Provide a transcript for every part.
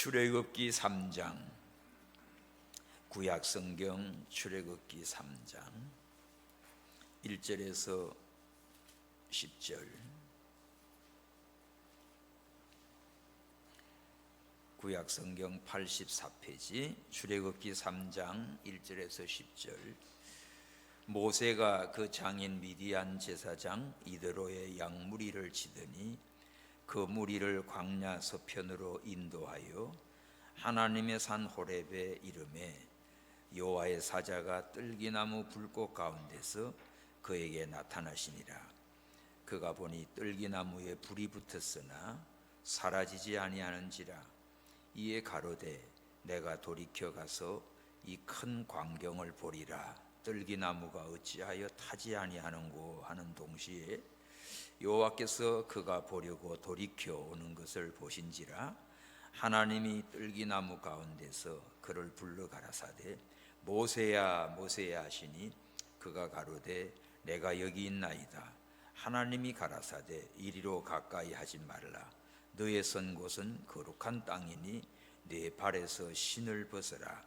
출애굽기 3장, 구약성경 출애굽기 3장 1절에서 10절. 구약성경 84페이지 출애굽기 3장 1절에서 10절. 모세가 그 장인 미디안 제사장 이드로의 양무리를 치더니 그 무리를 광야 서편으로 인도하여 하나님의 산 호렙에 이르매 여호와의 사자가 뜰기나무 불꽃 가운데서 그에게 나타나시니라. 그가 보니 뜰기나무에 불이 붙었으나 사라지지 아니하는지라. 이에 가로되 내가 돌이켜 가서 이 큰 광경을 보리라. 뜰기나무가 어찌하여 타지 아니하는고 하는 동시에 여호와께서 그가 보려고 돌이켜 오는 것을 보신지라. 하나님이 뜰기나무 가운데서 그를 불러 가라사대 모세야 모세야 하시니 그가 가로되 내가 여기 있나이다. 하나님이 가라사대 이리로 가까이 하지 말라. 너의 선 곳은 거룩한 땅이니 네 발에서 신을 벗어라.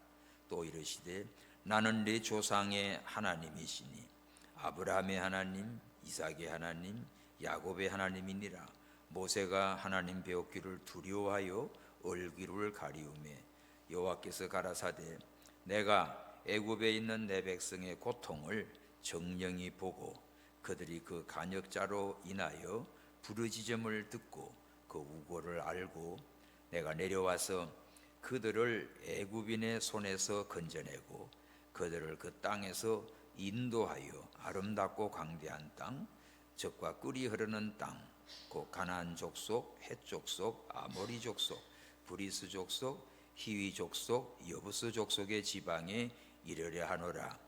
또 이르시되 나는 네 조상의 하나님이시니 아브라함의 하나님, 이삭의 하나님, 야곱의 하나님이니라. 모세가 하나님 배웠기를 두려워하여 얼굴을 가리우매 여호와께서 가라사대 내가 애굽에 있는 내 백성의 고통을 정령히 보고 그들이 그 간역자로 인하여 부르짖음을 듣고 그 우고를 알고 내가 내려와서 그들을 애굽인의 손에서 건져내고 그들을 그 땅에서 인도하여 아름답고 광대한 땅, 젖과 꿀이 흐르는 땅, 곧 가나안 족속, 헷 족속, 아모리 족속, 브리스 족속, 히위 족속, 여부스 족속의 지방에 이르려 하노라.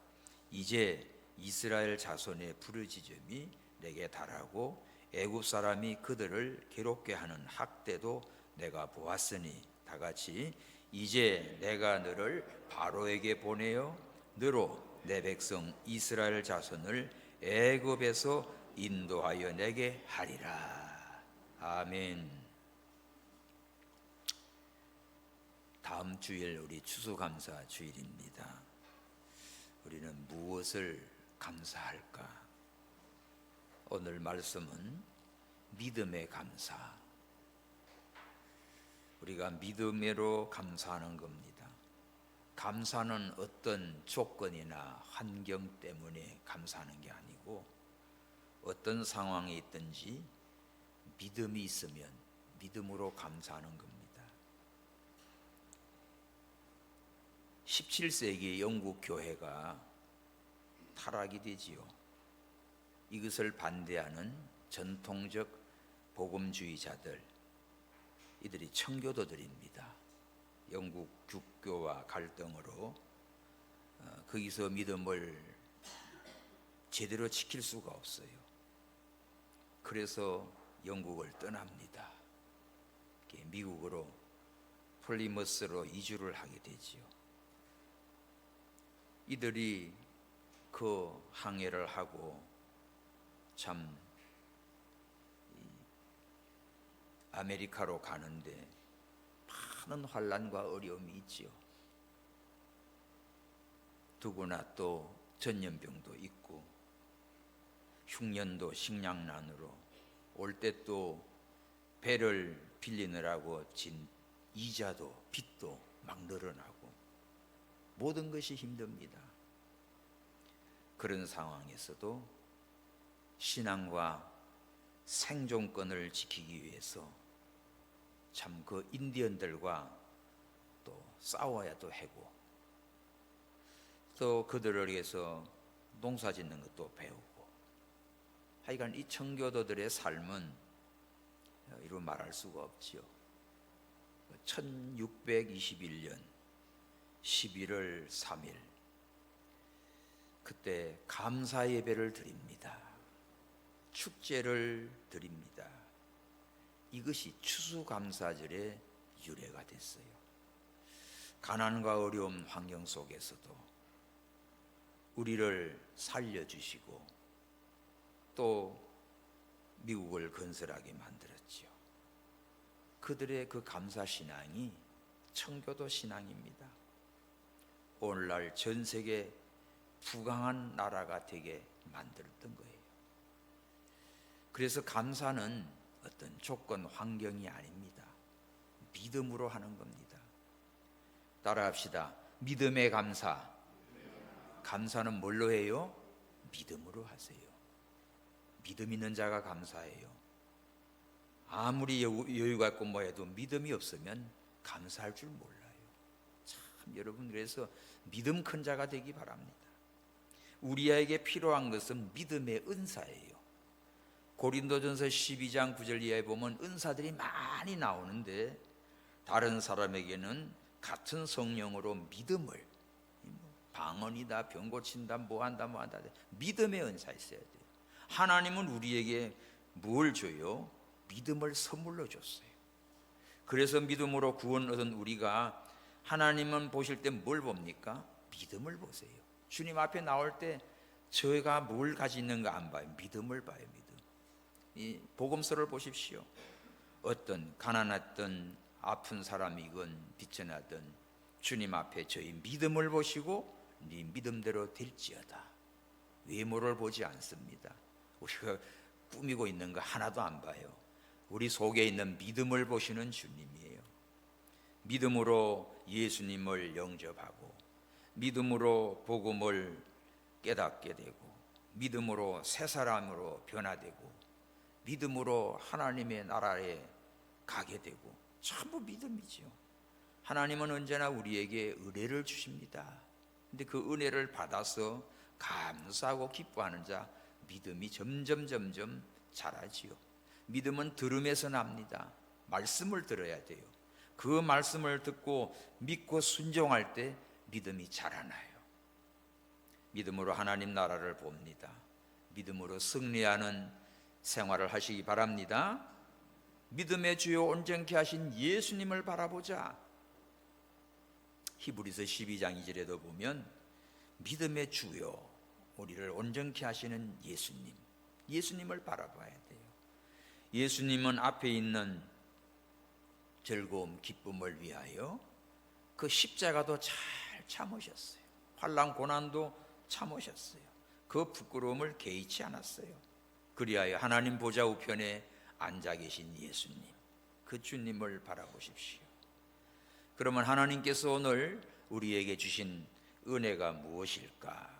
이제 이스라엘 자손의 부르짖음이 내게 달하고 애굽 사람이 그들을 괴롭게 하는 학대도 내가 보았으니 다같이 이제 내가 너를 바로에게 보내어 너로 내 백성 이스라엘 자손을 애굽에서 인도하여 내게 하리라. 아멘. 다음 주일 우리 추수감사 주일입니다. 우리는 무엇을 감사할까? 오늘 말씀은 믿음의 감사. 우리가 믿음으로 감사하는 겁니다. 감사는 어떤 조건이나 환경 때문에 감사하는 게 아니고 어떤 상황에 있든지 믿음이 있으면 믿음으로 감사하는 겁니다. 17세기 영국 교회가 타락이 되지요. 이것을 반대하는 전통적 복음주의자들, 이들이 청교도들입니다. 영국 국교와 갈등으로 거기서 믿음을 제대로 지킬 수가 없어요. 그래서 영국을 떠납니다. 미국으로 플리머스로 이주를 하게 되지요. 이들이 그 항해를 하고 참 아메리카로 가는데 많은 환난과 어려움이 있지요. 더구나 또 전염병도 있고 흉년도 식량난으로 올 때 또 배를 빌리느라고 진 이자도 빚도 막 늘어나고 모든 것이 힘듭니다. 그런 상황에서도 신앙과 생존권을 지키기 위해서 참 그 인디언들과 또 싸워야 또 하고 또 그들을 위해서 농사 짓는 것도 배우고 하여간 이 청교도들의 삶은 이루 말할 수가 없지요. 1621년 11월 3일 그때 감사 예배를 드립니다. 축제를 드립니다. 이것이 추수감사절의 유래가 됐어요. 가난과 어려운 환경 속에서도 우리를 살려주시고 또 미국을 건설하게 만들었지요. 그들의 그 감사신앙이 청교도 신앙입니다. 오늘날 전 세계 부강한 나라가 되게 만들었던 거예요. 그래서 감사는 어떤 조건, 환경이 아닙니다. 믿음으로 하는 겁니다. 따라합시다. 믿음의 감사. 감사는 뭘로 해요? 믿음으로 하세요. 믿음 있는 자가 감사해요. 아무리 여유가 있고 뭐 해도 믿음이 없으면 감사할 줄 몰라요. 참 여러분, 그래서 믿음 큰 자가 되기 바랍니다. 우리에게 필요한 것은 믿음의 은사예요. 고린도전서 12장 9절 이하에 보면 은사들이 많이 나오는데 다른 사람에게는 같은 성령으로 믿음을, 방언이다, 병 고친다, 뭐한다 믿음의 은사 있어야 돼요. 하나님은 우리에게 뭘 줘요? 믿음을 선물로 줬어요. 그래서 믿음으로 구원 얻은 우리가 하나님은 보실 때 뭘 봅니까? 믿음을 보세요. 주님 앞에 나올 때 저희가 뭘 가지고 있는가 안 봐요. 믿음을 봐요. 믿음. 이 복음서를 보십시오. 어떤 가난했던 아픈 사람이건 비천하던 주님 앞에 저희 믿음을 보시고 네 믿음대로 될지어다. 외모를 보지 않습니다. 우리가 꾸미고 있는 거 하나도 안 봐요. 우리 속에 있는 믿음을 보시는 주님이에요. 믿음으로 예수님을 영접하고 믿음으로 복음을 깨닫게 되고 믿음으로 새 사람으로 변화되고 믿음으로 하나님의 나라에 가게 되고 전부 믿음이죠. 하나님은 언제나 우리에게 은혜를 주십니다. 근데 그 은혜를 받아서 감사하고 기뻐하는 자 믿음이 점점 자라지요. 믿음은 들음에서 납니다. 말씀을 들어야 돼요. 그 말씀을 듣고 믿고 순종할 때 믿음이 자라나요. 믿음으로 하나님 나라를 봅니다. 믿음으로 승리하는 생활을 하시기 바랍니다. 믿음의 주요 온전케 하신 예수님을 바라보자. 히브리서 12장 2절에도 보면 믿음의 주요, 우리를 온전케 하시는 예수님을 바라봐야 돼요. 예수님은 앞에 있는 즐거움, 기쁨을 위하여 그 십자가도 잘 참으셨어요. 환난 고난도 참으셨어요. 그 부끄러움을 개의치 않았어요. 그리하여 하나님 보좌 우편에 앉아 계신 예수님, 그 주님을 바라보십시오. 그러면 하나님께서 오늘 우리에게 주신 은혜가 무엇일까?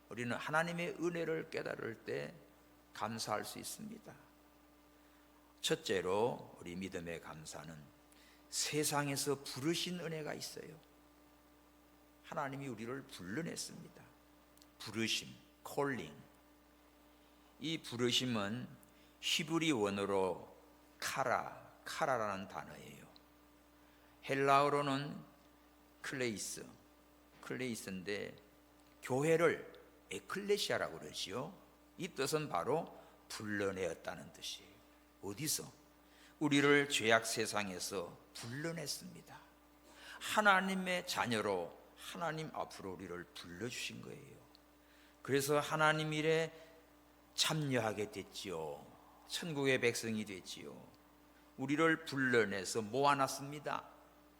우리는 하나님의 은혜를 깨달을 때 감사할 수 있습니다. 첫째로 우리 믿음의 감사는 세상에서 부르신 은혜가 있어요. 하나님이 우리를 불러냈습니다. 부르심, 콜링. 이 부르심은 히브리 원어로 카라라는 단어예요. 헬라어로는 클레이스인데 교회를 에클레시아라고 그러지요. 이 뜻은 바로 불러내었다는 뜻이에요. 어디서? 우리를 죄악 세상에서 불러냈습니다. 하나님의 자녀로 하나님 앞으로 우리를 불러주신 거예요. 그래서 하나님 일에 참여하게 됐지요. 천국의 백성이 됐지요. 우리를 불러내서 모아놨습니다.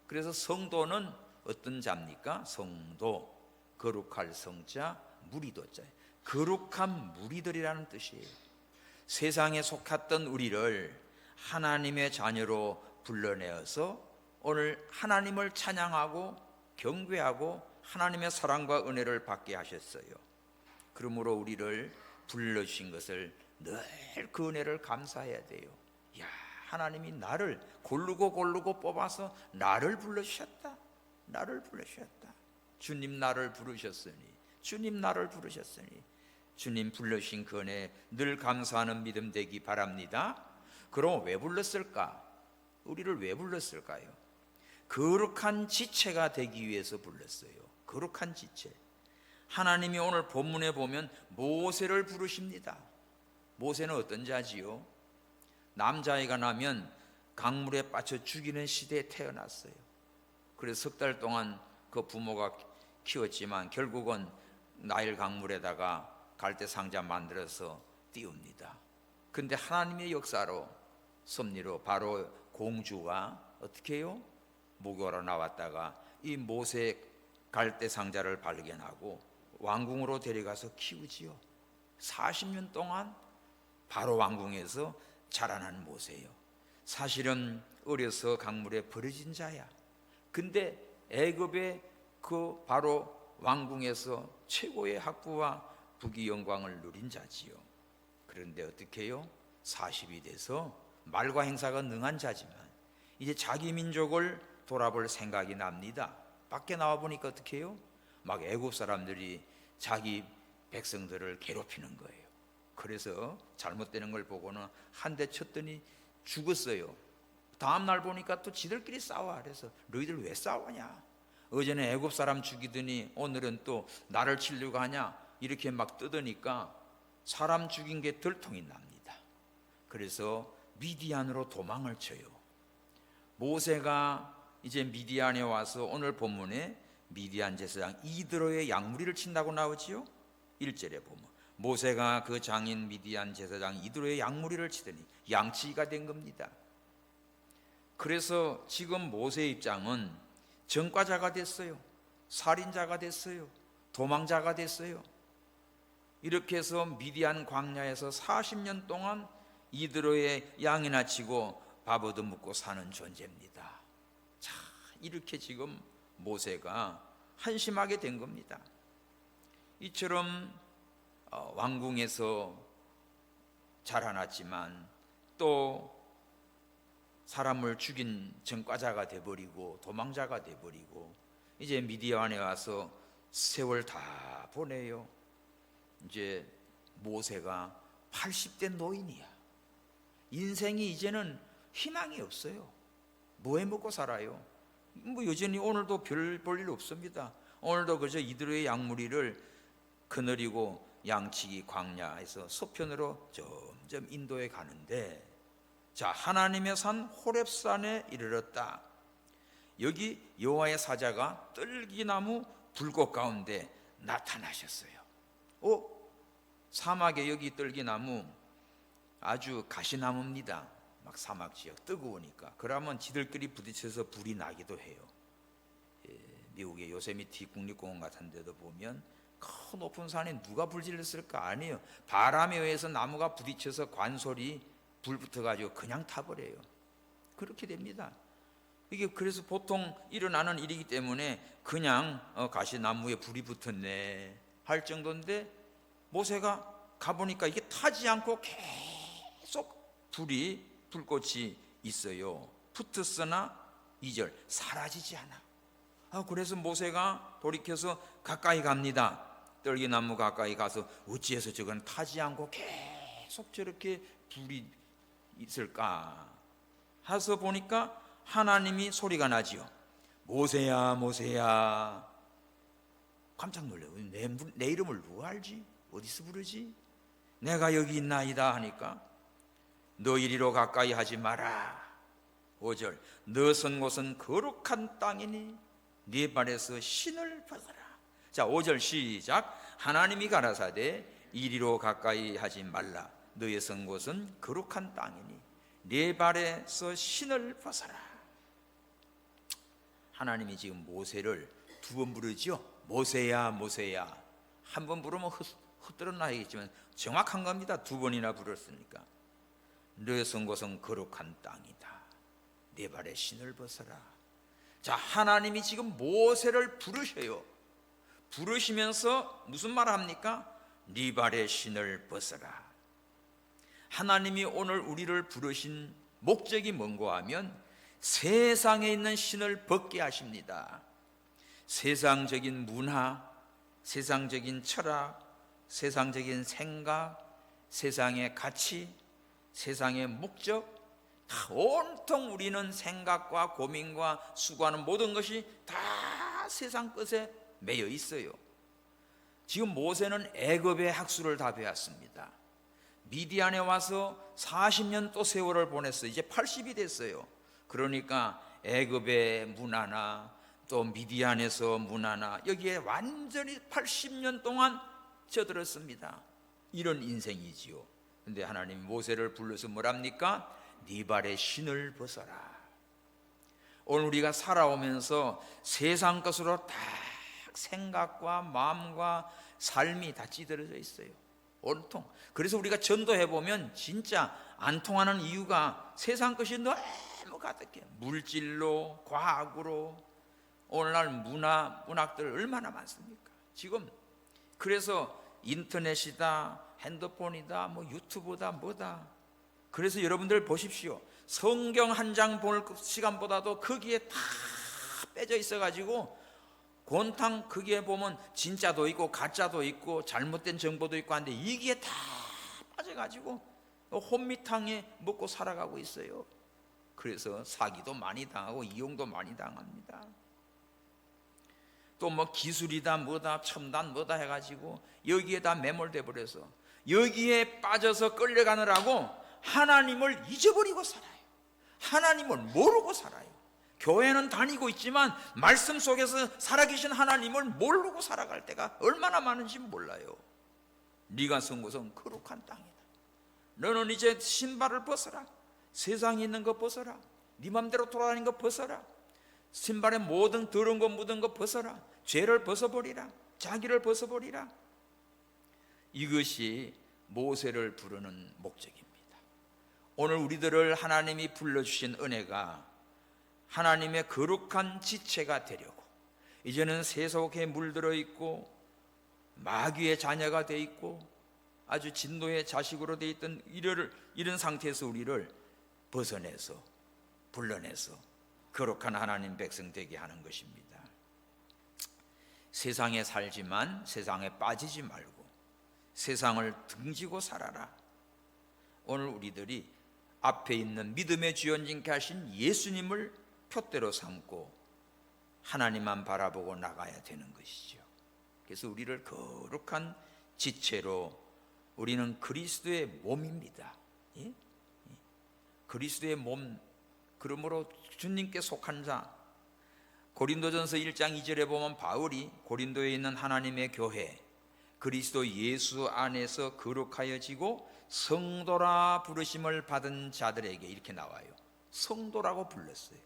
그래서 성도는 어떤 자입니까? 성도, 거룩할 성자, 무리도자. 거룩한 무리들이라는 뜻이에요. 세상에 속했던 우리를 하나님의 자녀로 불러내어서 오늘 하나님을 찬양하고 경배하고 하나님의 사랑과 은혜를 받게 하셨어요. 그러므로 우리를 불러주신 것을 늘 그 은혜를 감사해야 돼요. 야, 하나님이 나를 고르고 뽑아서 나를 불러주셨다. 주님 나를 부르셨으니 주님 불러주신 그 은혜 늘 감사하는 믿음 되기 바랍니다. 그럼 왜 불렀을까? 우리를 왜 불렀을까요? 거룩한 지체가 되기 위해서 불렀어요. 거룩한 지체. 하나님이 오늘 본문에 보면 모세를 부르십니다. 모세는 어떤 자지요? 남자아이가 나면 강물에 빠져 죽이는 시대에 태어났어요. 그래서 석 달 동안 그 부모가 키웠지만 결국은 나일 강물에다가 갈대 상자 만들어서 띄웁니다. 근데 하나님의 역사로 섭리로 바로 공주가 어떻게 해요? 목요하러 나왔다가 이 모세 갈대 상자를 발견하고 왕궁으로 데려가서 키우지요. 40년 동안 바로 왕궁에서 자라난 모세예요. 사실은 어려서 강물에 버려진 자야. 근데 애굽의 그 바로 왕궁에서 최고의 학부와 부귀 영광을 누린 자지요. 그런데 어떻게 해요? 40이 돼서 말과 행사가 능한 자지만 이제 자기 민족을 돌아볼 생각이 납니다. 밖에 나와 보니까 어떻게 해요? 막 애굽 사람들이 자기 백성들을 괴롭히는 거예요. 그래서 잘못되는 걸 보고는 한 대 쳤더니 죽었어요. 다음 날 보니까 또 지들끼리 싸워. 그래서 너희들 왜 싸우냐? 어제는 애굽 사람 죽이더니 오늘은 또 나를 치려고 하냐? 이렇게 막 뜯으니까 사람 죽인 게 들통이 납니다. 그래서 미디안으로 도망을 쳐요. 모세가 이제 미디안에 와서 오늘 본문에 미디안 제사장 이드로의 양무리를 친다고 나오지요. 1절에 보면 모세가 그 장인 미디안 제사장 이드로의 양무리를 치더니 양치기가 된 겁니다. 그래서 지금 모세의 입장은 전과자가 됐어요. 살인자가 됐어요. 도망자가 됐어요. 이렇게 해서 미디안 광야에서 40년 동안 이드로의 양이나 치고 밥 얻어먹고 사는 존재입니다. 자, 이렇게 지금 모세가 한심하게 된 겁니다. 이처럼 왕궁에서 자라났지만 또 사람을 죽인 전과자가 돼버리고 도망자가 돼버리고 이제 미디안에 와서 세월 다 보내요. 이제 모세가 80대 노인이야. 인생이 이제는 희망이 없어요. 뭐 해 먹고 살아요? 뭐 여전히 오늘도 별 볼 일 없습니다. 오늘도 그저 이드로의 양무리를 거느리고 양치기 광야에서 서편으로 점점 인도에 가는데, 자, 하나님의 산 호렙산에 이르렀다. 여기 여호와의 사자가 떨기나무 불꽃 가운데 나타나셨어요. 사막에 여기 떨기나무 아주 가시나무입니다. 막 사막 지역 뜨거우니까. 그러면 지들끼리 부딪혀서 불이 나기도 해요. 미국의 요세미티 국립공원 같은 데도 보면 큰 높은 산에 누가 불질렀을까? 아니에요. 바람에 의해서 나무가 부딪혀서 관솔이 불 붙어가지고 그냥 타버려요. 그렇게 됩니다. 이게 그래서 보통 일어나는 일이기 때문에 그냥 가시나무에 불이 붙었네 할 정도인데, 모세가 가보니까 이게 타지 않고 계속 불꽃이 있어요. 붙었으나 2절 사라지지 않아. 그래서 모세가 돌이켜서 가까이 갑니다. 떨기나무 가까이 가서 어찌해서 저건 타지 않고 계속 저렇게 불이 있을까 해서 보니까 하나님이 소리가 나지요. 모세야 모세야. 깜짝 놀래요. 내 이름을 누가 알지? 어디서 부르지? 내가 여기 있나이다 하니까 너 이리로 가까이 하지 마라. 5절 너 선 곳은 거룩한 땅이니 네 발에서 신을 벗어라. 자, 5절 시작. 하나님이 가라사대 이리로 가까이 하지 말라. 너의 선 곳은 거룩한 땅이니 네 발에서 신을 벗어라. 하나님이 지금 모세를 두 번 부르죠. 모세야 모세야. 한 번 부르면 흩어나야겠지만 정확한 겁니다. 두 번이나 부르었으니까. 너의 선 곳은 거룩한 땅이다. 네 발에 신을 벗어라. 자, 하나님이 지금 모세를 부르셔요. 부르시면서 무슨 말을 합니까? 네 발에 신을 벗어라. 하나님이 오늘 우리를 부르신 목적이 뭔가 하면 세상에 있는 신을 벗게 하십니다. 세상적인 문화, 세상적인 철학, 세상적인 생각, 세상의 가치, 세상의 목적, 다 온통 우리는 생각과 고민과 수고하는 모든 것이 다 세상 것에 매여 있어요. 지금 모세는 애굽의 학수를 다 배웠습니다. 미디안에 와서 40년 또 세월을 보냈어요. 이제 80이 됐어요. 그러니까 애굽의 문화나 또 미디안에서 문화나 여기에 완전히 80년 동안 젖들었습니다. 이런 인생이지요. 근데 하나님이 모세를 불러서 뭐랍니까? 네 발에 신을 벗어라. 오늘 우리가 살아오면서 세상 것으로 다 생각과 마음과 삶이 다 찌들어져 있어요. 온통. 그래서 우리가 전도해 보면 진짜 안 통하는 이유가 세상 것이 너무 가득해요. 물질로, 과학으로. 오늘날 문학들 얼마나 많습니까? 지금 그래서 인터넷이다, 핸드폰이다, 뭐 유튜브다, 뭐다. 그래서 여러분들 보십시오. 성경 한 장 볼 시간보다도 거기에 다 빼져 있어가지고 곤탕 거기에 보면 진짜도 있고 가짜도 있고 잘못된 정보도 있고 한데 이게 다 빠져가지고 혼미탕에 먹고 살아가고 있어요. 그래서 사기도 많이 당하고 이용도 많이 당합니다. 또 뭐 기술이다 뭐다 첨단 뭐다 해가지고 여기에 다 매몰돼 버려서 여기에 빠져서 끌려가느라고 하나님을 잊어버리고 살아요. 하나님을 모르고 살아요. 교회는 다니고 있지만 말씀 속에서 살아계신 하나님을 모르고 살아갈 때가 얼마나 많은지 몰라요. 네가 선 곳은 거룩한 땅이다. 너는 이제 신발을 벗어라. 세상에 있는 거 벗어라. 네 맘대로 돌아다니는 거 벗어라. 신발에 모든 더러운 거 묻은 거 벗어라. 죄를 벗어버리라. 자기를 벗어버리라. 이것이 모세를 부르는 목적입니다. 오늘 우리들을 하나님이 불러주신 은혜가 하나님의 거룩한 지체가 되려고, 이제는 세속에 물들어 있고 마귀의 자녀가 돼 있고 아주 진노의 자식으로 돼 있던 이런 상태에서 우리를 벗어내서 불러내서 거룩한 하나님 백성 되게 하는 것입니다. 세상에 살지만 세상에 빠지지 말고 세상을 등지고 살아라. 오늘 우리들이 앞에 있는 믿음의 주연진께 하신 예수님을 표대로 삼고 하나님만 바라보고 나가야 되는 것이죠. 그래서 우리를 거룩한 지체로, 우리는 그리스도의 몸입니다. 예? 그리스도의 몸, 그러므로 주님께 속한 자. 고린도전서 1장 2절에 보면 바울이 고린도에 있는 하나님의 교회, 그리스도 예수 안에서 거룩하여지고 성도라 부르심을 받은 자들에게 이렇게 나와요. 성도라고 불렀어요.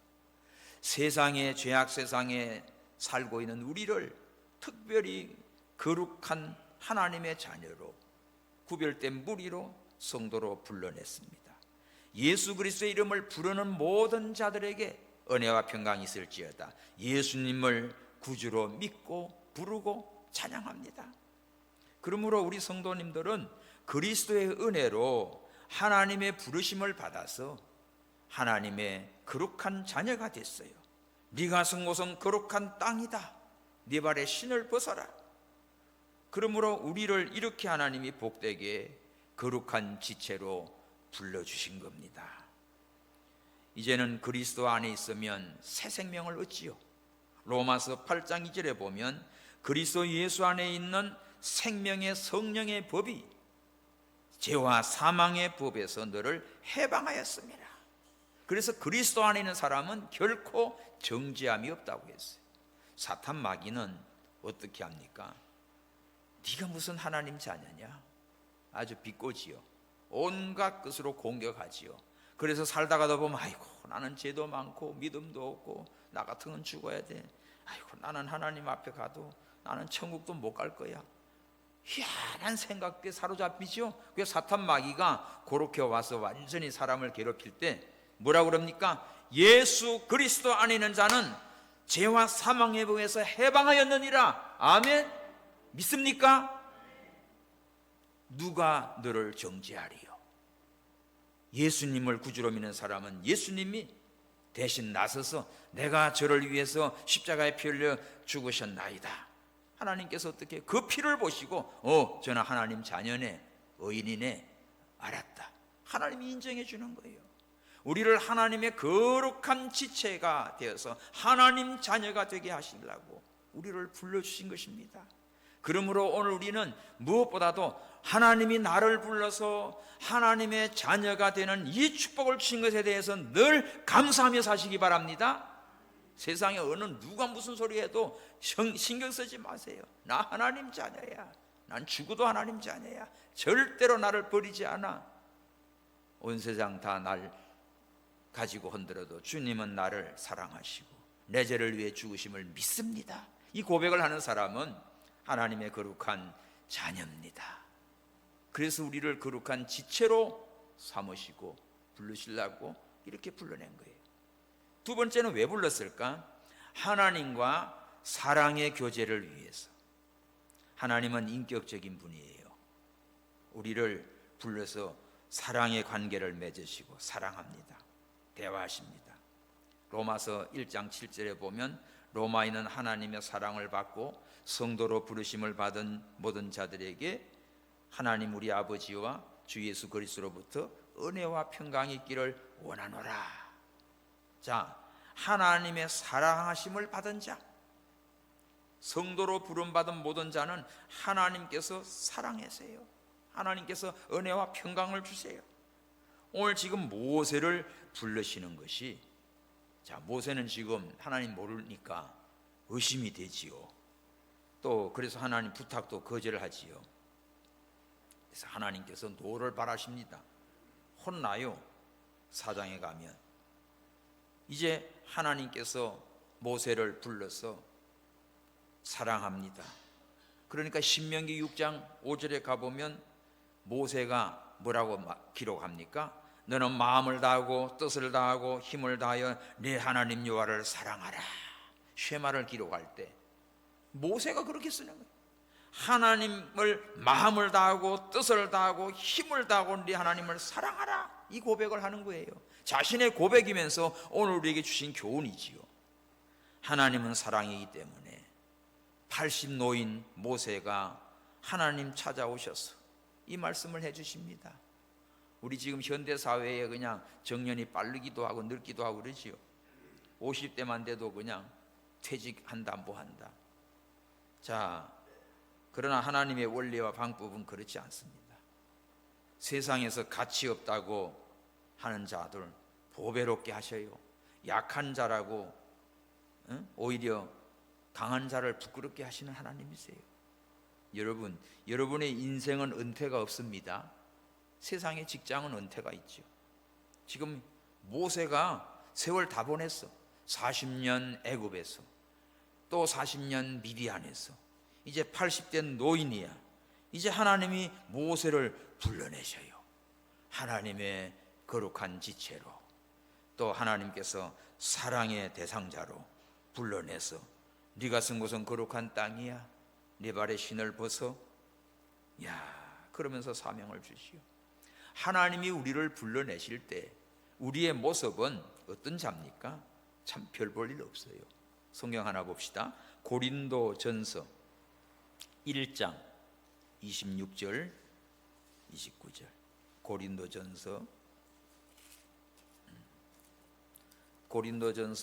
세상에, 죄악 세상에 살고 있는 우리를 특별히 거룩한 하나님의 자녀로 구별된 무리로 성도로 불러냈습니다. 예수 그리스도의 이름을 부르는 모든 자들에게 은혜와 평강이 있을지어다. 예수님을 구주로 믿고 부르고 찬양합니다. 그러므로 우리 성도님들은 그리스도의 은혜로 하나님의 부르심을 받아서 하나님의 거룩한 자녀가 됐어요. 네가 선 곳은 거룩한 땅이다. 네 발에 신을 벗어라. 그러므로 우리를 이렇게 하나님이 복되게 거룩한 지체로 불러주신 겁니다. 이제는 그리스도 안에 있으면 새 생명을 얻지요. 로마서 8장 2절에 보면 그리스도 예수 안에 있는 생명의 성령의 법이 죄와 사망의 법에서 너를 해방하였습니다. 그래서 그리스도 안에 있는 사람은 결코 정죄함이 없다고 했어요. 사탄 마귀는 어떻게 합니까? 네가 무슨 하나님 자녀냐? 아주 비꼬지요. 온갖 것으로 공격하지요. 그래서 살다가도 보면 아이고 나는 죄도 많고 믿음도 없고 나 같은 건 죽어야 돼. 아이고 나는 하나님 앞에 가도 나는 천국도 못 갈 거야. 희한한 생각에 사로잡히죠. 그래서 사탄 마귀가 그렇게 와서 완전히 사람을 괴롭힐 때 뭐라고 그럽니까? 예수 그리스도 안에 있는 자는 죄와 사망의 법에서 해방하였느니라. 아멘. 믿습니까? 누가 너를 정죄하리요? 예수님을 구주로 믿는 사람은 예수님이 대신 나서서 내가 저를 위해서 십자가에 피 흘려 죽으셨나이다. 하나님께서 어떻게 그 피를 보시고 저는 하나님 자녀네, 의인이네, 알았다. 하나님이 인정해 주는 거예요. 우리를 하나님의 거룩한 지체가 되어서 하나님 자녀가 되게 하시려고 우리를 불러주신 것입니다. 그러므로 오늘 우리는 무엇보다도 하나님이 나를 불러서 하나님의 자녀가 되는 이 축복을 주신 것에 대해서 늘 감사하며 사시기 바랍니다. 세상에 어느 누가 무슨 소리 해도 신경 쓰지 마세요. 나 하나님 자녀야. 난 죽어도 하나님 자녀야. 절대로 나를 버리지 않아. 온 세상 다 날 가지고 흔들어도 주님은 나를 사랑하시고 내 죄를 위해 죽으심을 믿습니다. 이 고백을 하는 사람은 하나님의 거룩한 자녀입니다. 그래서 우리를 거룩한 지체로 삼으시고 부르시려고 이렇게 불러낸 거예요. 두 번째는 왜 불렀을까? 하나님과 사랑의 교제를 위해서. 하나님은 인격적인 분이에요. 우리를 불러서 사랑의 관계를 맺으시고 사랑합니다. 대화하십니다. 로마서 1장 7절에 보면 로마인은 하나님의 사랑을 받고 성도로 부르심을 받은 모든 자들에게 하나님 우리 아버지와 주 예수 그리스도로부터 은혜와 평강이 있기를 원하노라. 자, 하나님의 사랑하심을 받은 자, 성도로 부름받은 모든 자는 하나님께서 사랑하세요. 하나님께서 은혜와 평강을 주세요. 오늘 지금 모세를 부르시는 것이, 자, 모세는 지금 하나님 모르니까 의심이 되지요. 또 그래서 하나님 부탁도 거절을 하지요. 그래서 하나님께서 노를 바라십니다. 혼나요. 사장에 가면 이제 하나님께서 모세를 불러서 사랑합니다. 그러니까 신명기 6장 5절에 가보면 모세가 뭐라고 기록합니까? 너는 마음을 다하고 뜻을 다하고 힘을 다하여 네 하나님 여호와를 사랑하라. 쉐마를 기록할 때 모세가 그렇게 쓰는 거예요. 하나님을 마음을 다하고 뜻을 다하고 힘을 다하고 네 하나님을 사랑하라. 이 고백을 하는 거예요. 자신의 고백이면서 오늘 우리에게 주신 교훈이지요. 하나님은 사랑이기 때문에 80노인 모세가 하나님 찾아오셔서 이 말씀을 해주십니다. 우리 지금 현대사회에 그냥 정년이 빠르기도 하고 늙기도 하고 그러지요. 50대만 돼도 그냥 퇴직한다 뭐한다. 자, 그러나 하나님의 원리와 방법은 그렇지 않습니다. 세상에서 가치 없다고 하는 자들 보배롭게 하셔요. 약한 자라고 오히려 강한 자를 부끄럽게 하시는 하나님이세요. 여러분, 여러분의 인생은 은퇴가 없습니다. 세상의 직장은 은퇴가 있죠. 지금 모세가 세월 다 보냈어. 40년 애굽에서 또 40년 미디안에서 이제 80대 노인이야. 이제 하나님이 모세를 불러내셔요. 하나님의 거룩한 지체로, 또 하나님께서 사랑의 대상자로 불러내서 네가 쓴 곳은 거룩한 땅이야. 네 발에 신을 벗어. 야, 그러면서 사명을 주시오. 하나님이 우리를 불러내실 때 우리의 모습은 어떤 자입니까? 참 별 볼 일 없어요. 성경 하나 봅시다. 고린도전서 1장 26절 29절. 고린도전서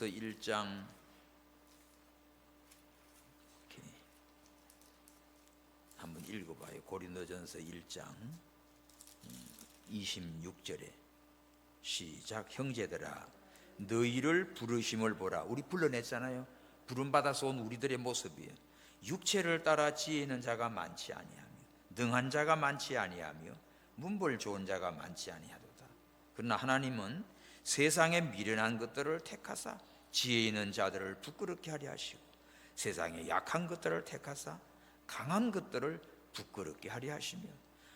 1장 한번 읽어봐요. 고린도전서 1장 26절에 시작. 형제들아 너희를 부르심을 보라. 우리 불러냈잖아요. 부름받아서 온 우리들의 모습이에요. 육체를 따라 지혜 있는 자가 많지 아니하며 능한 자가 많지 아니하며 문벌 좋은 자가 많지 아니하도다. 그러나 하나님은 세상에 미련한 것들을 택하사 지혜 있는 자들을 부끄럽게 하려 하시고 세상에 약한 것들을 택하사 강한 것들을 부끄럽게 하려 하시며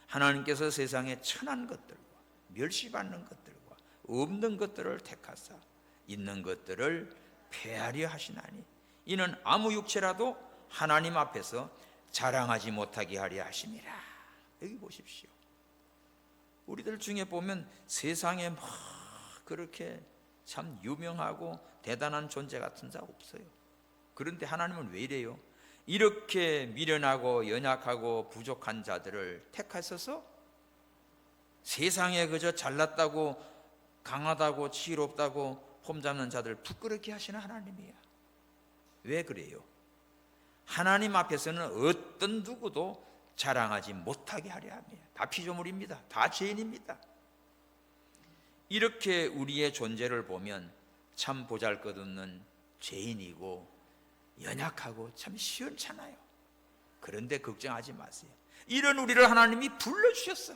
하나님께서 세상에 천한 것들과 멸시받는 것들과 없는 것들을 택하사 있는 것들을 폐하려 하시나니 이는 아무 육체라도 하나님 앞에서 자랑하지 못하게 하려 하심이라. 여기 보십시오. 우리들 중에 보면 세상에 막 그렇게 참 유명하고 대단한 존재 같은 자 없어요. 그런데 하나님은 왜 이래요? 이렇게 미련하고 연약하고 부족한 자들을 택하셔서 세상에 그저 잘났다고 강하다고 지혜롭다고 폼잡는 자들을 부끄럽게 하시는 하나님이야. 왜 그래요? 하나님 앞에서는 어떤 누구도 자랑하지 못하게 하려 합니다. 다 피조물입니다. 다 죄인입니다. 이렇게 우리의 존재를 보면 참 보잘것없는 죄인이고 연약하고 참 시원찮아요. 그런데 걱정하지 마세요. 이런 우리를 하나님이 불러주셨어.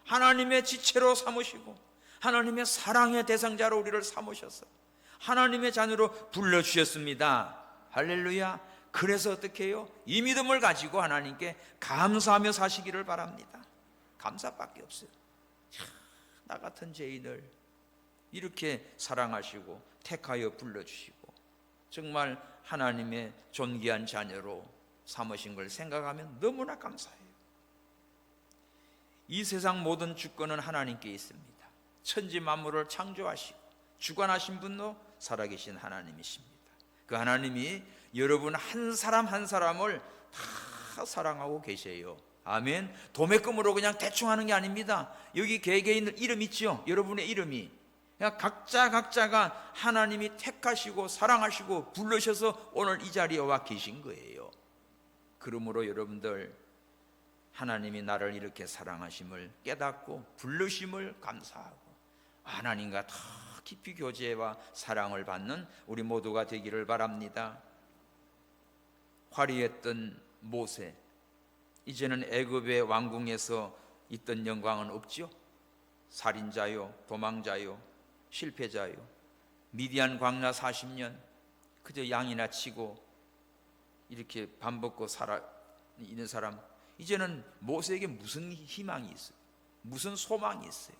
하나님의 지체로 삼으시고 하나님의 사랑의 대상자로 우리를 삼으셔서 하나님의 자녀로 불러주셨습니다. 할렐루야. 그래서 어떻게 해요? 이 믿음을 가지고 하나님께 감사하며 사시기를 바랍니다. 감사밖에 없어요. 나 같은 죄인을 이렇게 사랑하시고 택하여 불러주시고 정말 하나님의 존귀한 자녀로 삼으신 걸 생각하면 너무나 감사해요. 이 세상 모든 주권은 하나님께 있습니다. 천지 만물을 창조하시고 주관하신 분도 살아계신 하나님이십니다. 그 하나님이 여러분 한 사람 한 사람을 다 사랑하고 계세요. 아멘. 도매금으로 그냥 대충 하는 게 아닙니다. 여기 개개인 이름 있죠? 여러분의 이름이 그냥 각자가 하나님이 택하시고 사랑하시고 부르셔서 오늘 이 자리에 와 계신 거예요. 그러므로 여러분들 하나님이 나를 이렇게 사랑하심을 깨닫고 부르심을 감사하고 하나님과 더 깊이 교제와 사랑을 받는 우리 모두가 되기를 바랍니다. 화려했던 모세, 이제는 애굽의 왕궁에서 있던 영광은 없죠. 살인자요, 도망자요, 실패자요, 미디안 광야 40년 그저 양이나 치고 이렇게 밥 먹고 살아 있는 사람, 이제는 모세에게 무슨 희망이 있어요? 무슨 소망이 있어요?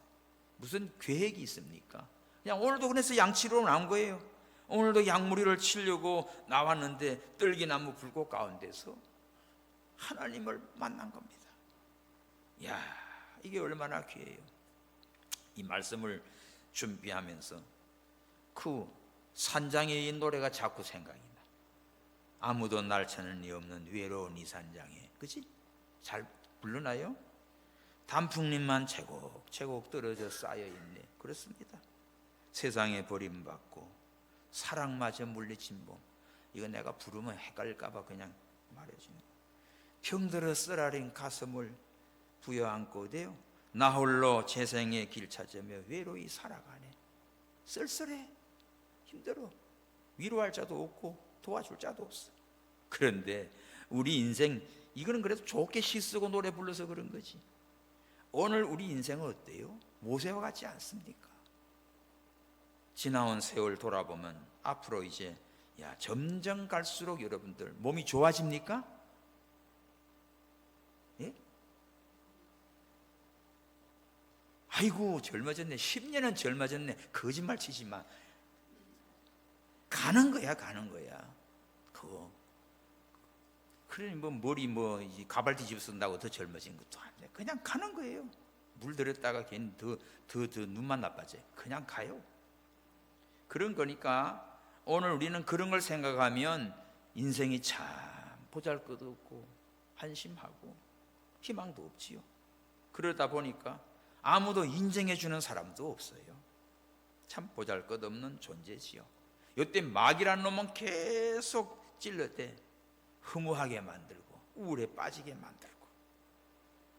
무슨 계획이 있습니까? 그냥 오늘도 그래서 양치러 나온 거예요. 오늘도 양무리를 치려고 나왔는데 떨기나무 불꽃 가운데서 하나님을 만난 겁니다. 이야, 이게 얼마나 귀해요. 이 말씀을 준비하면서 그 산장의 이 노래가 자꾸 생각이 나. 아무도 날 찾는 이 없는 외로운 이 산장에, 그치? 잘 불러나요? 단풍잎만 채곡채곡 떨어져 쌓여있네. 그렇습니다. 세상에 버림받고 사랑마저 물리친 봄, 이거 내가 부르면 헷갈릴까봐 그냥 말해주는 거예요. 병들어 쓰라린 가슴을 부여안고 돼요. 나 홀로 재생의 길 찾으며 외로이 살아가네. 쓸쓸해, 힘들어, 위로할 자도 없고 도와줄 자도 없어. 그런데 우리 인생, 이거는 그래도 좋게 시 쓰고 노래 불러서 그런 거지. 오늘 우리 인생은 어때요? 모세와 같지 않습니까? 지나온 세월 돌아보면 앞으로 이제 점점 갈수록 여러분들 몸이 좋아집니까? 예? 아이고 젊어졌네, 10년은 젊어졌네, 거짓말 치지 마. 가는 거야. 그거 그러니 머리 가발 뒤집어 쓴다고 더 젊어진 것도 아니야. 그냥 가는 거예요. 물 들였다가 괜히 더 눈만 나빠져. 그냥 가요. 그런 거니까 오늘 우리는 그런 걸 생각하면 인생이 참 보잘것없고 한심하고 희망도 없지요. 그러다 보니까 아무도 인정해 주는 사람도 없어요. 참 보잘것없는 존재지요. 이때 마귀란 놈은 계속 찔러대 허무하게 만들고 우울에 빠지게 만들고.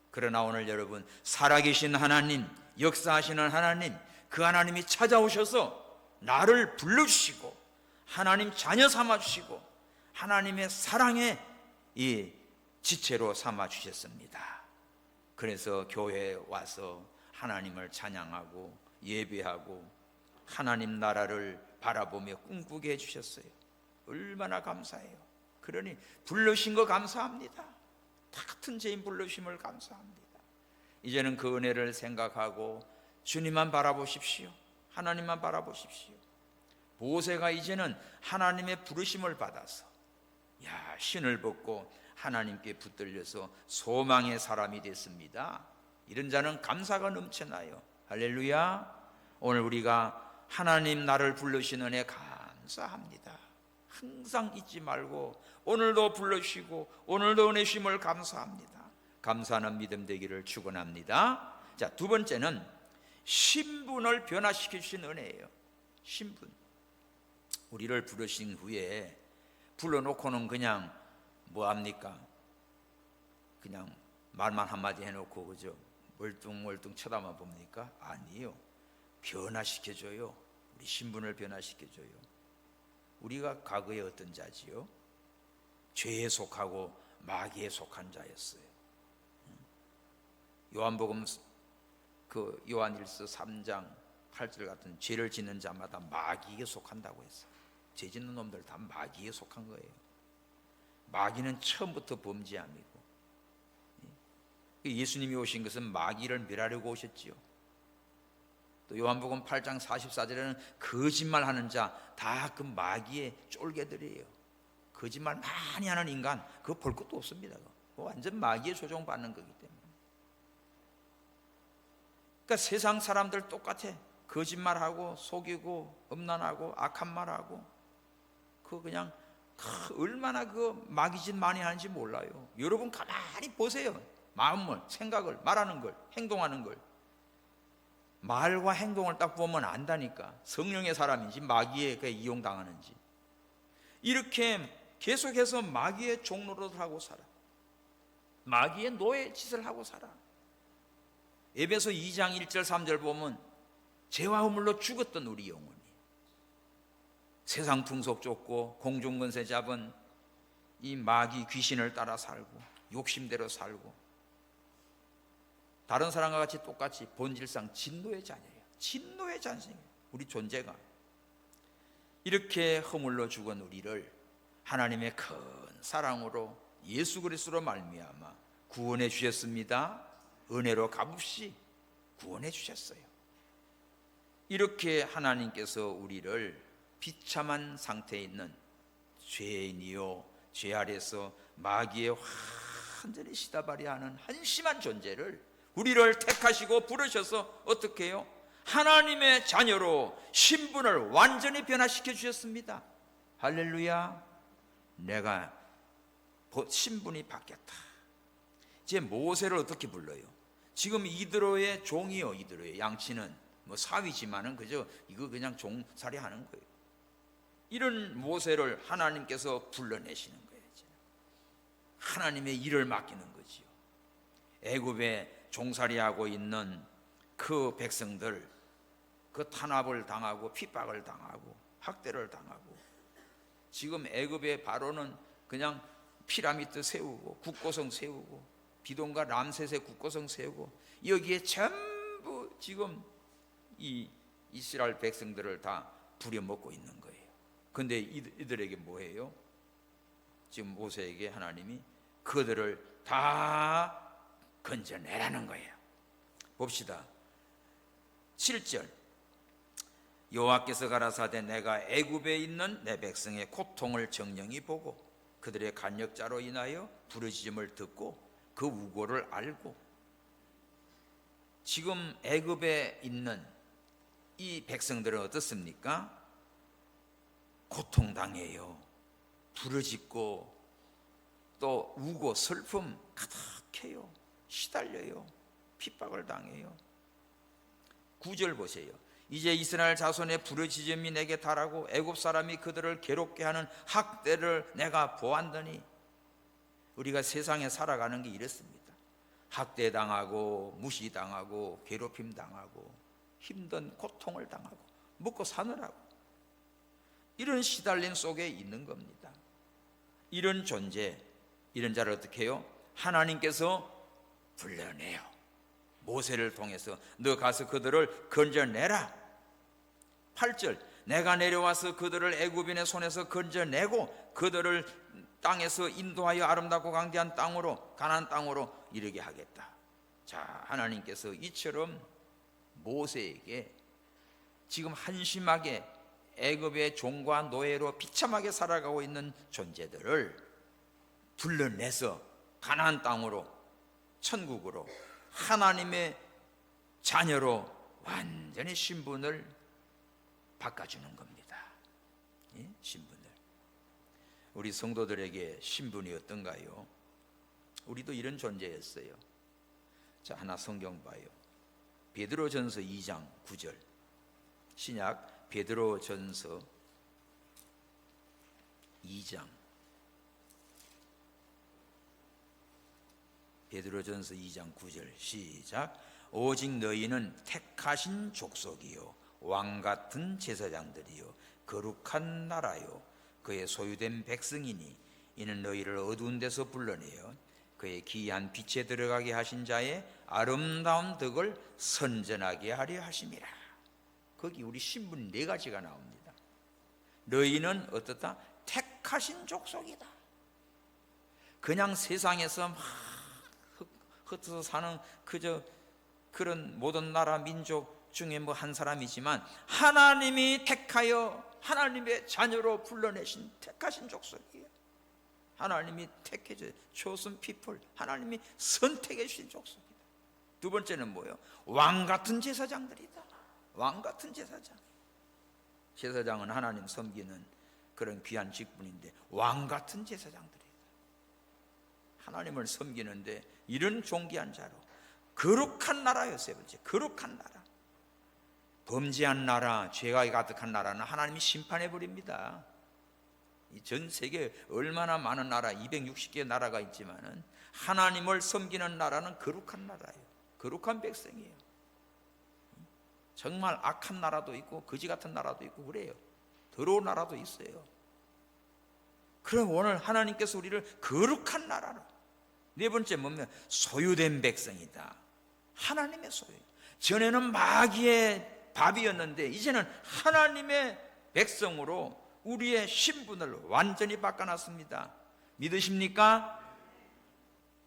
그러나 오늘 여러분, 살아계신 하나님, 역사하시는 하나님, 그 하나님이 찾아오셔서 나를 불러주시고 하나님 자녀 삼아주시고 하나님의 사랑의 이 지체로 삼아주셨습니다. 그래서 교회에 와서 하나님을 찬양하고 예배하고 하나님 나라를 바라보며 꿈꾸게 해주셨어요. 얼마나 감사해요. 그러니 불러신 거 감사합니다. 다 같은 죄인 불러심을 감사합니다. 이제는 그 은혜를 생각하고 주님만 바라보십시오. 하나님만 바라보십시오. 모세가 이제는 하나님의 부르심을 받아서 신을 벗고 하나님께 붙들려서 소망의 사람이 됐습니다. 이런 자는 감사가 넘쳐나요. 할렐루야. 오늘 우리가 하나님 나를 부르시는 은혜 감사합니다. 항상 잊지 말고 오늘도 불러주시고 오늘도 은혜 주심을 감사합니다. 감사하는 믿음 되기를 축원합니다. 자, 두 번째는 신분을 변화시켜 주신 은혜예요. 신분. 우리를 부르신 후에 불러놓고는 그냥 뭐합니까? 그냥 말만 한마디 해놓고 그죠? 멀뚱멀뚱 쳐다만 봅니까? 아니요. 변화시켜줘요. 우리 신분을 변화시켜줘요. 우리가 과거에 어떤 자지요? 죄에 속하고 마귀에 속한 자였어요. 요한복음 요한일서 3장 8절 같은 죄를 짓는 자마다 마귀에 속한다고 했어. 죄 짓는 놈들 다 마귀에 속한 거예요. 마귀는 처음부터 범죄함이고, 예수님이 오신 것은 마귀를 멸하려고 오셨지요. 또 요한복음 8장 44절에는 거짓말하는 자 다 그 마귀의 쫄개들이에요. 거짓말 많이 하는 인간 그거 볼 것도 없습니다. 그거 완전 마귀의 조종받는 거기 때문에. 그러니까 세상 사람들 똑같아. 거짓말하고 속이고 음란하고 악한 말하고 그거 그냥 얼마나 그 마귀짓 많이 하는지 몰라요. 여러분 가만히 보세요. 마음을, 생각을, 말하는 걸, 행동하는 걸. 말과 행동을 딱 보면 안다니까. 성령의 사람인지 마귀에 이용당하는지. 이렇게 계속해서 마귀의 종노릇을 하고 살아. 마귀의 노예 짓을 하고 살아. 에베소 2장 1절 3절 보면 죄와 허물로 죽었던 우리 영혼이 세상 풍속 쫓고 공중권세 잡은 이 마귀 귀신을 따라 살고 욕심대로 살고 다른 사람과 같이 똑같이 본질상 진노의 자녀예요. 진노의 자녀예요. 우리 존재가. 이렇게 허물로 죽은 우리를 하나님의 큰 사랑으로 예수 그리스도로 말미암아 구원해 주셨습니다. 은혜로 값없이 구원해 주셨어요. 이렇게 하나님께서 우리를 비참한 상태에 있는 죄인이요 죄 아래서 마귀의 완전히 시다바리하는 한심한 존재를 우리를 택하시고 부르셔서 어떻게 해요? 하나님의 자녀로 신분을 완전히 변화시켜 주셨습니다. 할렐루야. 내가 신분이 바뀌었다. 이제 모세를 어떻게 불러요? 지금 이드로의 종이요. 이드로의 양치는 뭐 사위지만은 그저 이거 그냥 종살이 하는 거예요. 이런 모세를 하나님께서 불러내시는 거예요. 하나님의 일을 맡기는 거지요. 애굽에 종살이하고 있는 그 백성들 그 탄압을 당하고 핍박을 당하고 학대를 당하고 지금 애굽의 바로는 그냥 피라미드 세우고 국고성 세우고 비동과 람셋의 국고성 세우고 여기에 전부 지금 이 이스라엘 백성들을 다 부려먹고 있는 거예요. 그런데 이들에게 뭐예요? 지금 모세에게 하나님이 그들을 다 건져내라는 거예요. 봅시다. 7절 여호와께서 가라사대 내가 애굽에 있는 내 백성의 고통을 정령히 보고 그들의 간역자로 인하여 부르짖음을 듣고 그 우고를 알고. 지금 애굽에 있는 이 백성들은 어떻습니까? 고통당해요. 부르짖고 또 우고 슬픔 가득해요. 시달려요. 핍박을 당해요. 9절 보세요. 이제 이스라엘 자손의 부르짖음이 내게 달하고 애굽 사람이 그들을 괴롭게 하는 학대를 내가 보았더니. 우리가 세상에 살아가는 게 이렇습니다. 학대당하고 무시당하고 괴롭힘 당하고 힘든 고통을 당하고 먹고 사느라고 이런 시달림 속에 있는 겁니다. 이런 존재, 이런 자를 어떻게 해요? 하나님께서 불러내요. 모세를 통해서 너 가서 그들을 건져내라. 8절 내가 내려와서 그들을 애굽인의 손에서 건져내고 그들을 땅에서 인도하여 아름답고 강대한 땅으로 가나안 땅으로 이르게 하겠다. 자, 하나님께서 이처럼 모세에게 지금 한심하게 애굽의 종과 노예로 비참하게 살아가고 있는 존재들을 불러내서 가나안 땅으로 천국으로 하나님의 자녀로 완전히 신분을 바꿔주는 겁니다. 예? 신분을. 우리 성도들에게 신분이 어떤가요? 우리도 이런 존재였어요. 자, 하나 성경 봐요. 베드로전서 2장 9절. 신약 베드로전서 2장. 베드로전서 2장 9절 시작. 오직 너희는 택하신 족속이요 왕같은 제사장들이요 거룩한 나라요 그의 소유된 백성이니 이는 너희를 어두운 데서 불러내어 그의 기이한 빛에 들어가게 하신 자의 아름다운 덕을 선전하게 하려 하심이라. 거기 우리 신분 4가지가 나옵니다. 너희는 어떻다? 택하신 족속이다. 그냥 세상에서 막 흩어져 사는 그저 그런 모든 나라 민족 중에 뭐 한 사람이지만 하나님이 택하여 하나님의 자녀로 불러내신 택하신 족속이에요. 하나님이 택해줘 chosen people, 하나님이 선택해 주신 족속이다. 두 번째는 뭐예요? 왕같은 제사장들이다. 왕같은 제사장. 제사장은 하나님 섬기는 그런 귀한 직분인데 왕같은 제사장들이다. 하나님을 섬기는데 이런 존귀한 자로 거룩한 나라요. 세 번째, 거룩한 나라. 범죄한 나라, 죄가 가득한 나라는 하나님이 심판해 버립니다. 전 세계에 얼마나 많은 나라, 260개의 나라가 있지만은 하나님을 섬기는 나라는 거룩한 나라예요. 거룩한 백성이에요. 정말 악한 나라도 있고 거지 같은 나라도 있고 그래요. 더러운 나라도 있어요. 그럼 오늘 하나님께서 우리를 거룩한 나라로, 네 번째 뭐냐면 소유된 백성이다. 하나님의 소유. 전에는 마귀의 밥이었는데 이제는 하나님의 백성으로 우리의 신분을 완전히 바꿔놨습니다. 믿으십니까?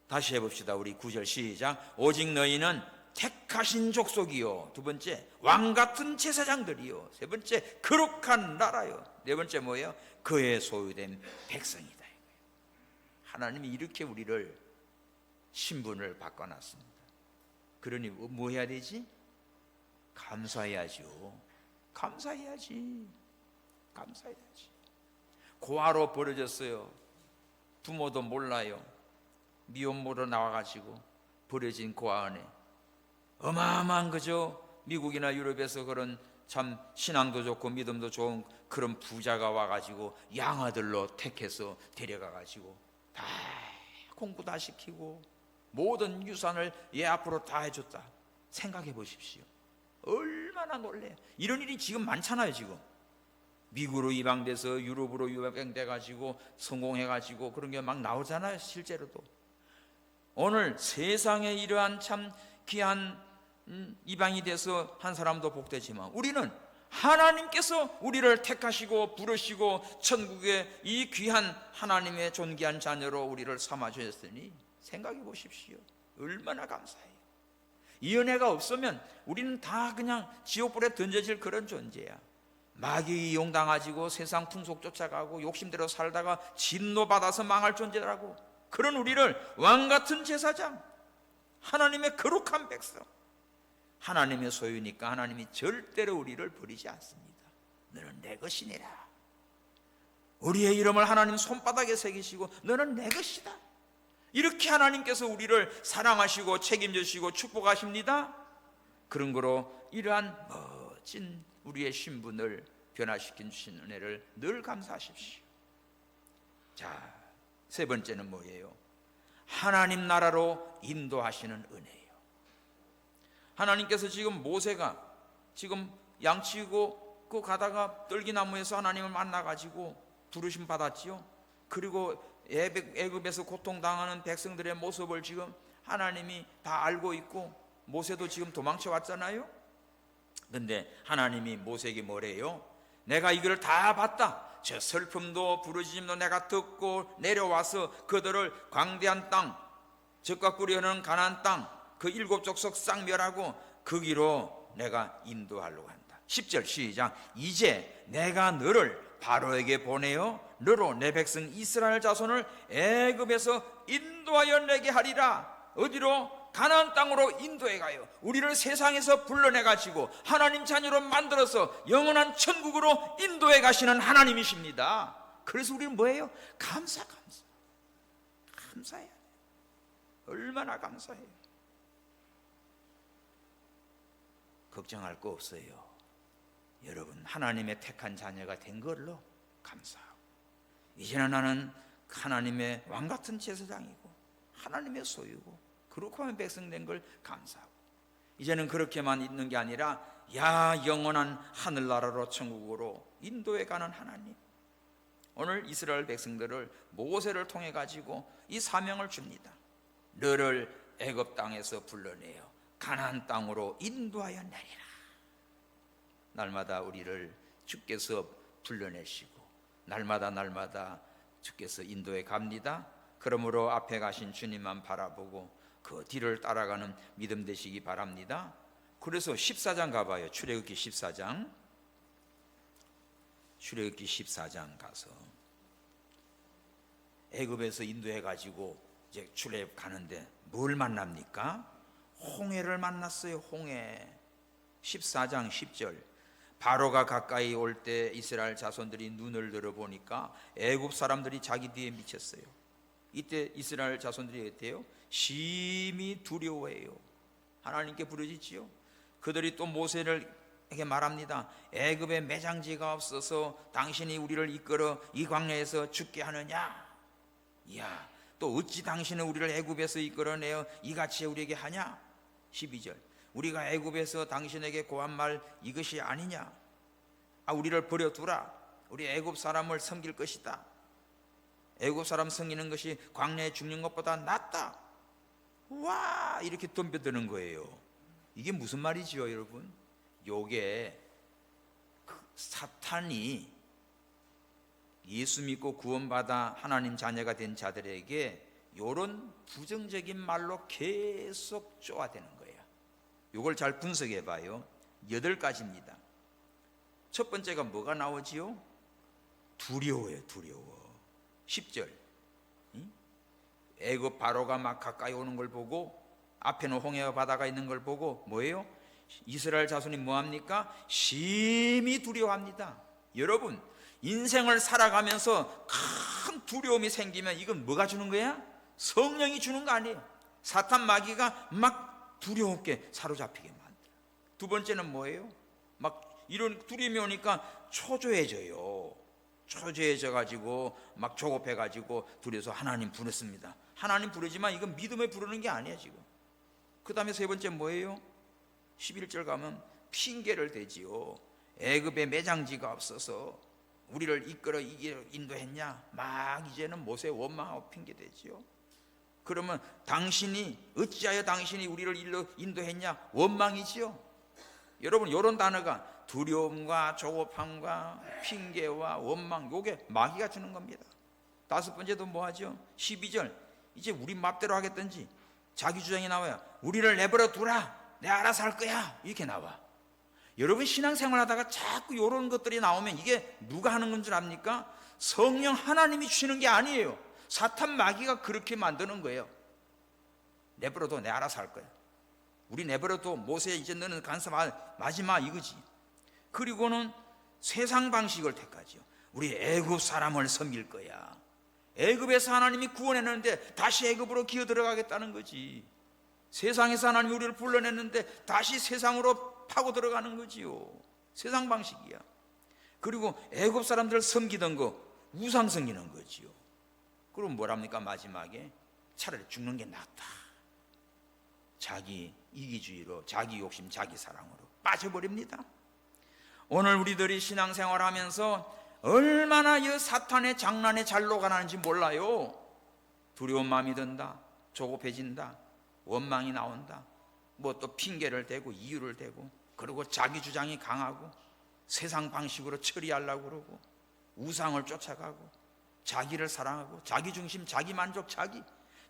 다시 해봅시다. 우리 9절 시작. 오직 너희는 택하신 족속이요. 두 번째, 왕같은 제사장들이요. 세 번째, 거룩한 나라요. 네 번째 뭐예요? 그의 소유된 백성이다. 하나님이 이렇게 우리를 신분을 바꿔놨습니다. 그러니 뭐 해야 되지? 감사해야죠. 감사해야지. 감사해야지. 고아로 버려졌어요. 부모도 몰라요. 미혼모로 나와가지고 버려진 고아 안에 어마어마한 거죠. 미국이나 유럽에서 그런 참 신앙도 좋고 믿음도 좋은 그런 부자가 와가지고 양아들로 택해서 데려가가지고 다 공부 다 시키고 모든 유산을 얘 앞으로 다 해줬다. 생각해 보십시오. 얼마나 놀래요. 이런 일이 지금 많잖아요. 지금 미국으로 이방돼서 유럽으로 유학돼가지고 성공해가지고 그런 게 막 나오잖아요. 실제로도 오늘 세상에 이러한 참 귀한 이방이 돼서 한 사람도 복되지만 우리는 하나님께서 우리를 택하시고 부르시고 천국의 이 귀한 하나님의 존귀한 자녀로 우리를 삼아주셨으니 생각해 보십시오. 얼마나 감사해요. 이 은혜가 없으면 우리는 다 그냥 지옥불에 던져질 그런 존재야. 마귀 이용당하지고 세상 풍속 쫓아가고 욕심대로 살다가 진노받아서 망할 존재라고. 그런 우리를 왕같은 제사장, 하나님의 거룩한 백성, 하나님의 소유니까 하나님이 절대로 우리를 버리지 않습니다. 너는 내 것이니라. 우리의 이름을 하나님 손바닥에 새기시고 너는 내 것이다. 이렇게 하나님께서 우리를 사랑하시고 책임지시고 축복하십니다. 그런 거로 이러한 멋진 우리의 신분을 변화시킨 주신 은혜를 늘 감사하십시오. 자, 세 번째는 뭐예요? 하나님 나라로 인도하시는 은혜예요. 하나님께서 지금 모세가 지금 양치고 그 가다가 떨기나무에서 하나님을 만나가지고 부르심 받았지요. 그리고 애굽에서 고통당하는 백성들의 모습을 지금 하나님이 다 알고 있고 모세도 지금 도망쳐 왔잖아요. 근데 하나님이 모세에게 뭐래요? 내가 이걸 다 봤다. 저 슬픔도 부르짖음도 내가 듣고 내려와서 그들을 광대한 땅, 젖과 꿀이 흐르는 가나안 땅, 그 7족속 싹 멸하고 거기로 내가 인도하려고 한다. 10절 시작. 이제 내가 너를 바로에게 보내어 너로 내 백성 이스라엘 자손을 애굽에서 인도하여 내게 하리라. 어디로? 가나안 땅으로 인도해 가요. 우리를 세상에서 불러내 가지고 하나님 자녀로 만들어서 영원한 천국으로 인도해 가시는 하나님이십니다. 그래서 우리는 뭐예요? 감사해요. 얼마나 감사해요. 걱정할 거 없어요. 여러분 하나님의 택한 자녀가 된 걸로 감사하고 이제는 나는 하나님의 왕같은 제사장이고 하나님의 소유고 거룩한 백성 된 걸 감사하고 이제는 그렇게만 있는 게 아니라 영원한 하늘나라로 천국으로 인도해 가는 하나님. 오늘 이스라엘 백성들을 모세를 통해 가지고 이 사명을 줍니다. 너를 애굽 땅에서 불러내어 가나안 땅으로 인도하여 내리라. 날마다 우리를 주께서 불러내시고 날마다 주께서 인도해 갑니다. 그러므로 앞에 가신 주님만 바라보고 그 뒤를 따라가는 믿음 되시기 바랍니다. 그래서 14장 가봐요. 출애굽기 14장. 출애굽기 14장 가서 애굽에서 인도해 가지고 이제 출애굽 가는데 뭘 만납니까? 홍해를 만났어요. 홍해. 14장 10절. 바로가 가까이 올 때 이스라엘 자손들이 눈을 들어보니까 애굽 사람들이 자기 뒤에 미쳤어요. 이때 이스라엘 자손들이 어때요? 심히 두려워해요. 하나님께 부르짖지요. 그들이 또 모세에게 말합니다. 애굽에 매장지가 없어서 당신이 우리를 이끌어 이 광야에서 죽게 하느냐? 이야, 또 어찌 당신은 우리를 애굽에서 이끌어내어 이같이 우리에게 하냐? 12절. 우리가 애굽에서 당신에게 고한 말 이것이 아니냐? 우리를 버려두라. 우리 애굽 사람을 섬길 것이다. 애굽 사람 섬기는 것이 광야에 죽는 것보다 낫다. 와, 이렇게 덤벼드는 거예요. 이게 무슨 말이지요, 여러분? 요게 사탄이 예수 믿고 구원받아 하나님 자녀가 된 자들에게 요런 부정적인 말로 계속 쪼아대는 거예요. 요걸 잘 분석해 봐요. 8가지입니다. 첫 번째가 뭐가 나오지요? 두려워요. 두려워. 10절. 애굽 바로가 막 가까이 오는 걸 보고 앞에는 홍해와 바다가 있는 걸 보고 뭐예요? 이스라엘 자손이 뭐합니까? 심히 두려워합니다. 여러분, 인생을 살아가면서 큰 두려움이 생기면 이건 뭐가 주는 거야? 성령이 주는 거 아니에요. 사탄 마귀가 막 두려움게 사로잡히게 만들어요. 두 번째는 뭐예요? 막 이런 두려움이 오니까 초조해져요. 초조해져 가지고 막 조급해 가지고 두려워서 하나님 부르습니다. 하나님 부르지만 이건 믿음에 부르는 게 아니에요 지금. 그 다음에 세 번째 뭐예요? 11절 가면 핑계를 대지요. 애굽에 매장지가 없어서 우리를 이끌어 인도했냐? 막 이제는 모세 원망하고 핑계대지요. 그러면 어찌하여 당신이 우리를 인도했냐? 원망이지요. 여러분, 이런 단어가 두려움과 조급함과 핑계와 원망, 요게 마귀가 주는 겁니다. 다섯 번째도 뭐하죠? 12절. 이제 우리 맘대로 하겠던지 자기 주장이 나와요. 우리를 내버려 두라. 내가 알아서 할 거야. 이렇게 나와. 여러분, 신앙생활 하다가 자꾸 이런 것들이 나오면 이게 누가 하는 건 줄 압니까? 성령 하나님이 주시는 게 아니에요. 사탄 마귀가 그렇게 만드는 거예요. 내버려둬. 내가 알아서 할 거야. 우리 내버려둬. 모세 이제 너는 간섭하지 마 이거지. 그리고는 세상 방식을 택하죠. 우리 애굽 사람을 섬길 거야. 애굽에서 하나님이 구원했는데 다시 애굽으로 기어 들어가겠다는 거지. 세상에서 하나님이 우리를 불러냈는데 다시 세상으로 파고 들어가는 거지요. 세상 방식이야. 그리고 애굽 사람들 섬기던 거 우상 섬기는 거지요. 그럼 뭐랍니까? 마지막에 차라리 죽는 게 낫다. 자기 이기주의로, 자기 욕심, 자기 사랑으로 빠져버립니다. 오늘 우리들이 신앙생활하면서 얼마나 이 사탄의 장난에 잘 녹아나는지 몰라요. 두려운 마음이 든다, 조급해진다, 원망이 나온다, 뭐 또 핑계를 대고 이유를 대고, 그리고 자기 주장이 강하고 세상 방식으로 처리하려고 그러고 우상을 쫓아가고 자기를 사랑하고 자기 중심, 자기 만족,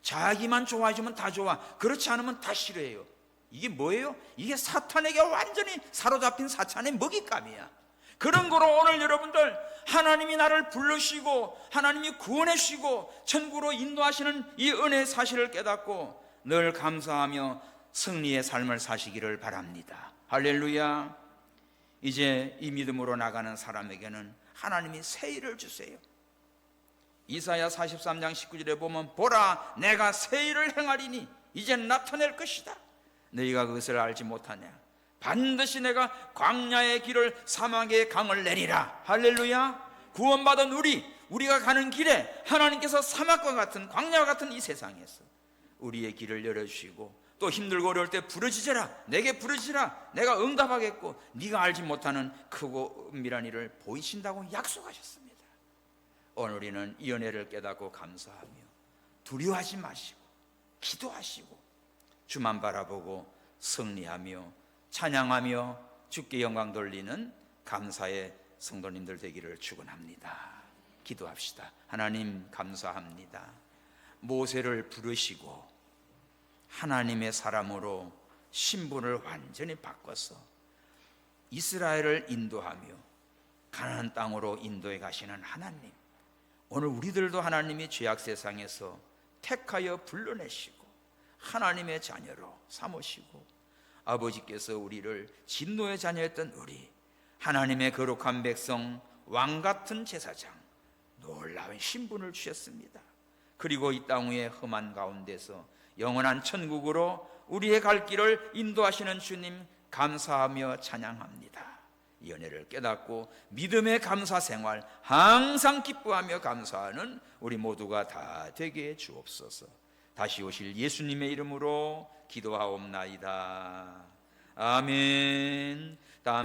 자기만 좋아해주면 다 좋아, 그렇지 않으면 다 싫어해요. 이게 뭐예요? 이게 사탄에게 완전히 사로잡힌 사탄의 먹잇감이야. 그런 거로 오늘 여러분들 하나님이 나를 부르시고 하나님이 구원해 주시고 천국으로 인도하시는 이 은혜의 사실을 깨닫고 늘 감사하며 승리의 삶을 사시기를 바랍니다. 할렐루야. 이제 이 믿음으로 나가는 사람에게는 하나님이 새 일을 주세요. 이사야 43장 19절에 보면 보라, 내가 새 일을 행하리니 이제 나타낼 것이다. 너희가 그것을 알지 못하냐? 반드시 내가 광야의 길을 사막의 강을 내리라. 할렐루야. 구원받은 우리가 가는 길에 하나님께서 사막과 같은, 광야와 같은 이 세상에서 우리의 길을 열어주시고 또 힘들고 어려울 때 부르짖어라, 내게 부르짖으라, 내가 응답하겠고 네가 알지 못하는 크고 은밀한 일을 보이신다고 약속하셨습니다. 오늘 우리는 이 은혜를 깨닫고 감사하며 두려워하지 마시고 기도하시고 주만 바라보고 승리하며 찬양하며 주께 영광 돌리는 감사의 성도님들 되기를 축원합니다. 기도합시다. 하나님 감사합니다. 모세를 부르시고 하나님의 사람으로 신분을 완전히 바꿔서 이스라엘을 인도하며 가나안 땅으로 인도해 가시는 하나님, 오늘 우리들도 하나님이 죄악 세상에서 택하여 불러내시고 하나님의 자녀로 삼으시고 아버지께서 우리를 진노의 자녀였던 우리, 하나님의 거룩한 백성, 왕같은 제사장, 놀라운 신분을 주셨습니다. 그리고 이 땅 위에 험한 가운데서 영원한 천국으로 우리의 갈 길을 인도하시는 주님 감사하며 찬양합니다. 이 은혜를 깨닫고 믿음의 감사 생활 항상 기뻐하며 감사하는 우리 모두가 다 되게 해 주옵소서. 다시 오실 예수님의 이름으로 기도하옵나이다. 아멘. 다음